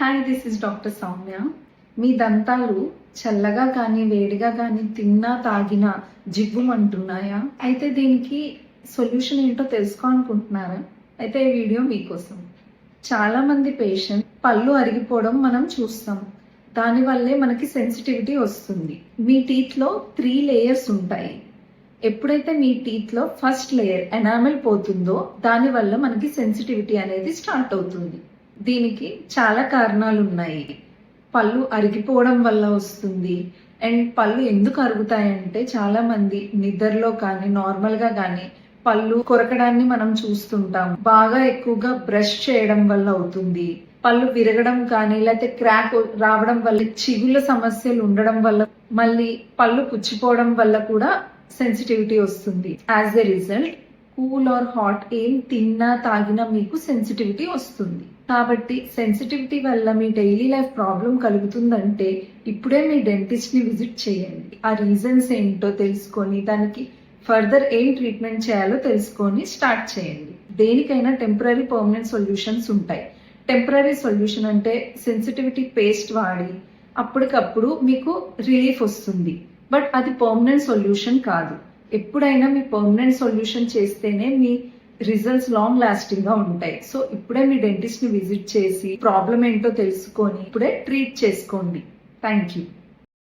Hi, this is doctor Soumya. మీ దంతాలు చల్లగా కానీ వేడిగా కానీ తిన్నా తాగినా జివ్వుమంటున్నాయా? అయితే దీనికి సొల్యూషన్ ఏంటో తెలుసుకోవాలనుకుంటున్నారా? అయితే ఈ వీడియో మీకోసం. చాలా మంది పేషెంట్ పళ్ళు అరిగిపోవడం మనం చూస్తాం. దానివల్లే మనకి సెన్సిటివిటీ వస్తుంది. మీ టీత్ లో 3 లేయర్స్ ఉంటాయి. ఎప్పుడైతే మీ టీత్ లో ఫస్ట్ లేయర్ ఎనామెల్ పోతుందో దానివల్ల మనకి సెన్సిటివిటీ అనేది స్టార్ట్ అవుతుంది. దీనికి చాలా కారణాలు ఉన్నాయి. పళ్ళు అరిగిపోవడం వల్ల వస్తుంది. అండ్ పళ్ళు ఎందుకు అరుగుతాయంటే చాలా మంది నిద్రలో కానీ నార్మల్ గా కానీ పళ్ళు కొరకడాన్ని మనం చూస్తుంటాం. బాగా ఎక్కువగా బ్రష్ చేయడం వల్ల అవుతుంది. పళ్ళు విరగడం కానీ లేకపోతే క్రాక్ రావడం వల్ల, చిగుళ్ళ సమస్యలు ఉండడం వల్ల, మళ్ళీ పళ్ళు పుచ్చిపోవడం వల్ల కూడా సెన్సిటివిటీ వస్తుంది. As a result cool or hot ఏం తిన్నా తాగినా మీకు సెన్సిటివిటీ వస్తుంది. కాబట్టి సెన్సిటివిటీ వల్ల మీ డైలీ లైఫ్ ప్రాబ్లం కలుగుతుందంటే ఇప్పుడే మీ డెంటిస్ట్ ని విజిట్ చేయండి. ఆ రీజన్స్ ఏంటో తెలుసుకొని దానికి ఫర్దర్ ఏం ట్రీట్మెంట్ చేయాలో తెలుసుకొని స్టార్ట్ చేయండి. దేనికైనా టెంపరీ పర్మనెంట్ సొల్యూషన్స్ ఉంటాయి. టెంపరీ సొల్యూషన్ అంటే సెన్సిటివిటీ పేస్ట్ వాడి అప్పటికప్పుడు మీకు రిలీఫ్ వస్తుంది. బట్ అది పర్మనెంట్ సొల్యూషన్ కాదు. ఎప్పుడైనా మీ పర్మనెంట్ సొల్యూషన్ చేస్తేనే మీ రిజల్ట్స్ లాంగ్ లాస్టింగ్ గా ఉంటాయి. సో ఇప్పుడే మీ డెంటిస్ట్ ని విజిట్ చేసి ప్రాబ్లం ఏంటో తెలుసుకొని ఇప్పుడే ట్రీట్ చేసుకోండి. Thank you.